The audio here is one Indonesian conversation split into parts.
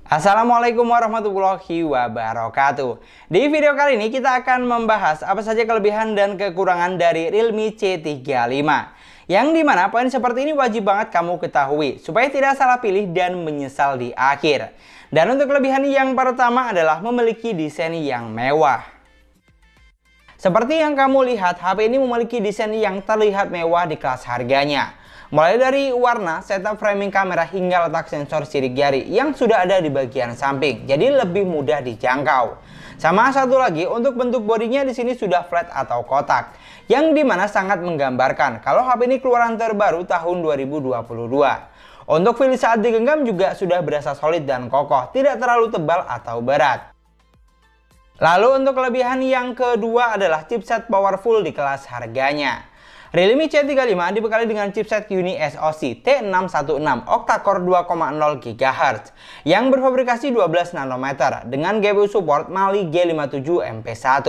Assalamualaikum warahmatullahi wabarakatuh. Di video kali ini kita akan membahas apa saja kelebihan dan kekurangan dari Realme C35. Yang dimana poin seperti ini wajib banget kamu ketahui supaya tidak salah pilih dan menyesal di akhir. Dan untuk kelebihan yang pertama adalah memiliki desain yang mewah. Seperti yang kamu lihat, HP ini memiliki desain yang terlihat mewah di kelas harganya. Mulai dari warna, setup framing kamera hingga letak sensor sidik jari yang sudah ada di bagian samping, jadi lebih mudah dijangkau. Sama satu lagi, untuk bentuk bodinya di sini sudah flat atau kotak, yang dimana sangat menggambarkan kalau HP ini keluaran terbaru tahun 2022. Untuk feel saat digenggam juga sudah berasa solid dan kokoh, tidak terlalu tebal atau berat. Lalu untuk kelebihan yang kedua adalah chipset powerful di kelas harganya. Realme C35 dibekali dengan chipset Uni SoC T616 octa-core 2,0 GHz yang berfabrikasi 12 nanometer dengan GPU support Mali G57 MP1.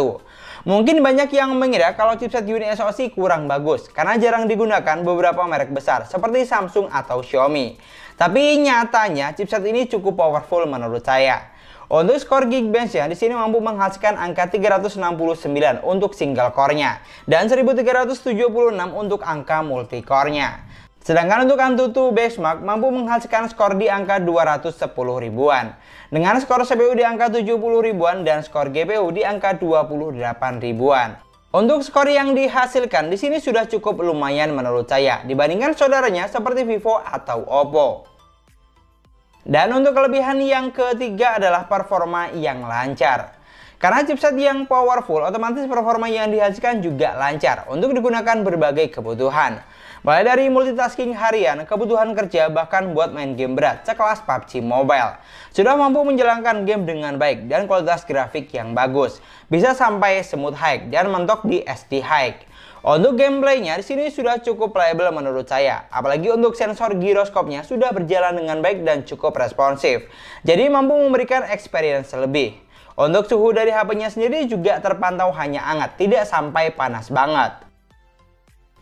Mungkin banyak yang mengira kalau chipset Uni SoC kurang bagus karena jarang digunakan beberapa merek besar seperti Samsung atau Xiaomi. Tapi nyatanya chipset ini cukup powerful menurut saya. Untuk skor Geekbench-nya di sini mampu menghasilkan angka 369 untuk single core-nya dan 1376 untuk angka multi core-nya. Sedangkan untuk Antutu Benchmark mampu menghasilkan skor di angka 210 ribuan dengan skor CPU di angka 70 ribuan dan skor GPU di angka 28 ribuan. Untuk skor yang dihasilkan di sini sudah cukup lumayan menurut saya dibandingkan saudaranya seperti Vivo atau Oppo. Dan untuk kelebihan yang ketiga adalah performa yang lancar. Karena chipset yang powerful, otomatis performa yang dihasilkan juga lancar untuk digunakan berbagai kebutuhan. Mulai dari multitasking harian, kebutuhan kerja, bahkan buat main game berat sekelas PUBG Mobile. Sudah mampu menjalankan game dengan baik dan kualitas grafik yang bagus. Bisa sampai smooth high dan mentok di SD high. Untuk gameplaynya di sini sudah cukup playable menurut saya, apalagi untuk sensor giroskopnya sudah berjalan dengan baik dan cukup responsif, jadi mampu memberikan experience lebih. Untuk suhu dari HP-nya sendiri juga terpantau hanya hangat, tidak sampai panas banget.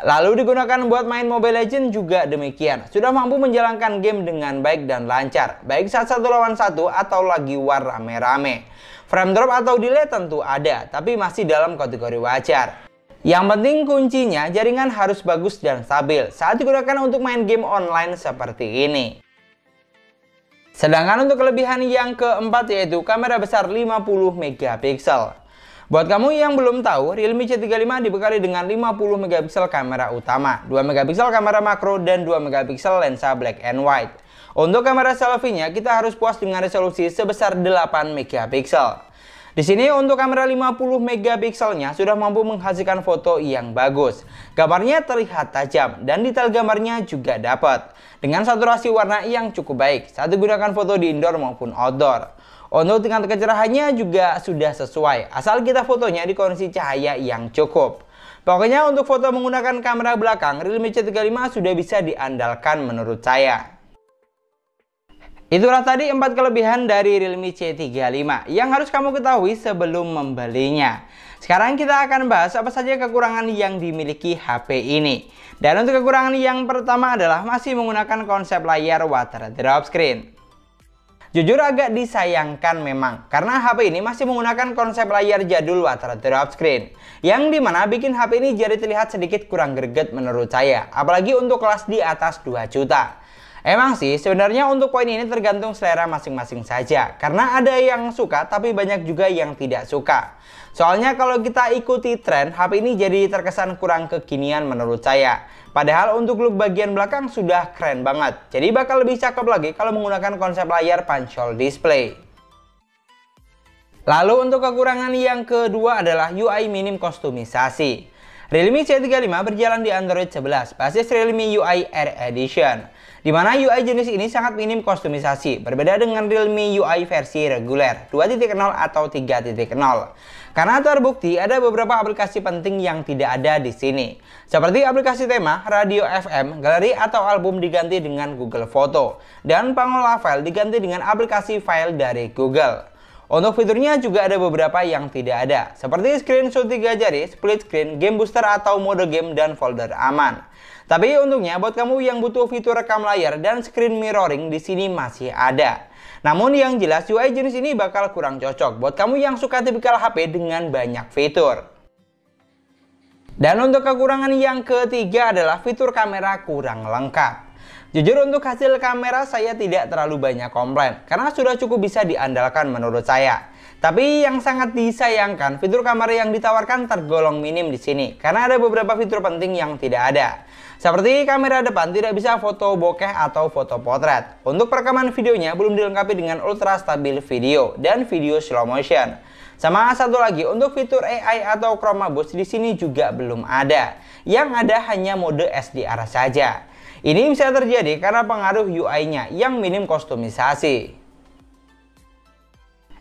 Lalu digunakan buat main Mobile Legends juga demikian, sudah mampu menjalankan game dengan baik dan lancar, baik saat satu lawan satu atau lagi war rame-rame. Frame drop atau delay tentu ada, tapi masih dalam kategori wajar. Yang penting kuncinya jaringan harus bagus dan stabil saat digunakan untuk main game online seperti ini. Sedangkan untuk kelebihan yang keempat yaitu kamera besar 50 megapiksel. Buat kamu yang belum tahu, Realme C35 dibekali dengan 50 megapiksel kamera utama, 2 megapiksel kamera makro dan 2 megapiksel lensa black and white. Untuk kamera selfie-nya kita harus puas dengan resolusi sebesar 8 megapiksel. Di sini untuk kamera 50 megapikselnya sudah mampu menghasilkan foto yang bagus. Gambarnya terlihat tajam dan detail gambarnya juga dapat. Dengan saturasi warna yang cukup baik saat digunakan foto di indoor maupun outdoor. Untuk tingkat kecerahannya juga sudah sesuai, asal kita fotonya di kondisi cahaya yang cukup. Pokoknya untuk foto menggunakan kamera belakang, Realme C35 sudah bisa diandalkan menurut saya. Itulah tadi 4 kelebihan dari Realme C35 yang harus kamu ketahui sebelum membelinya. Sekarang kita akan bahas apa saja kekurangan yang dimiliki HP ini. Dan untuk kekurangan yang pertama adalah masih menggunakan konsep layar water drop screen. Jujur agak disayangkan memang, karena HP ini masih menggunakan konsep layar jadul water drop screen. Yang dimana bikin HP ini jadi terlihat sedikit kurang greget menurut saya, apalagi untuk kelas di atas 2 juta. Emang sih sebenarnya untuk poin ini tergantung selera masing-masing saja, karena ada yang suka tapi banyak juga yang tidak suka. Soalnya kalau kita ikuti tren, HP ini jadi terkesan kurang kekinian menurut saya. Padahal untuk look bagian belakang sudah keren banget, jadi bakal lebih cakep lagi kalau menggunakan konsep layar punch-hole display. Lalu untuk kekurangan yang kedua adalah UI minim kostumisasi. Realme C35 berjalan di Android 11 basis Realme UI Air Edition, di mana UI jenis ini sangat minim kostumisasi, berbeda dengan Realme UI versi reguler 2.0 atau 3.0. Karena terbukti ada beberapa aplikasi penting yang tidak ada di sini, seperti aplikasi tema, radio FM, galeri atau album diganti dengan Google Foto, dan pengolah file diganti dengan aplikasi file dari Google. Untuk fiturnya juga ada beberapa yang tidak ada, seperti screenshot 3 jari, split screen, game booster atau mode game, dan folder aman. Tapi untungnya buat kamu yang butuh fitur rekam layar dan screen mirroring di sini masih ada. Namun yang jelas UI jenis ini bakal kurang cocok buat kamu yang suka tipikal HP dengan banyak fitur. Dan untuk kekurangan yang ketiga adalah fitur kamera kurang lengkap. Jujur untuk hasil kamera saya tidak terlalu banyak komplain karena sudah cukup bisa diandalkan menurut saya. Tapi yang sangat disayangkan, fitur kamera yang ditawarkan tergolong minim di sini karena ada beberapa fitur penting yang tidak ada. Seperti kamera depan tidak bisa foto bokeh atau foto potret. Untuk perekaman videonya belum dilengkapi dengan ultra stabil video dan video slow motion. Sama satu lagi, untuk fitur AI atau chroma boost di sini juga belum ada. Yang ada hanya mode SDR saja. Ini bisa terjadi karena pengaruh UI-nya yang minim kustomisasi.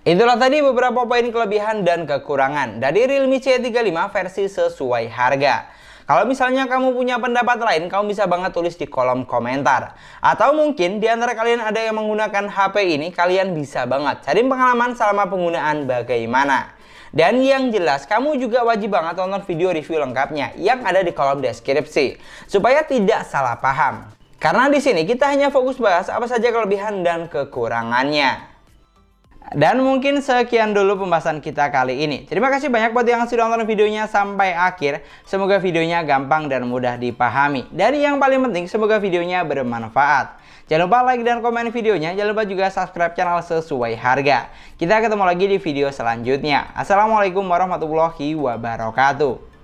Itulah tadi beberapa poin kelebihan dan kekurangan dari Realme C35 versi sesuai harga. Kalau misalnya kamu punya pendapat lain, kamu bisa banget tulis di kolom komentar. Atau mungkin di antara kalian ada yang menggunakan HP ini, kalian bisa banget cari pengalaman selama penggunaan bagaimana. Dan yang jelas, kamu juga wajib banget tonton video review lengkapnya yang ada di kolom deskripsi, supaya tidak salah paham. Karena di sini kita hanya fokus bahas apa saja kelebihan dan kekurangannya. Dan mungkin sekian dulu pembahasan kita kali ini. Terima kasih banyak buat yang sudah nonton videonya sampai akhir. Semoga videonya gampang dan mudah dipahami. Dan yang paling penting, semoga videonya bermanfaat. Jangan lupa like dan komen videonya. Jangan lupa juga subscribe channel sesuai harga. Kita ketemu lagi di video selanjutnya. Assalamualaikum warahmatullahi wabarakatuh.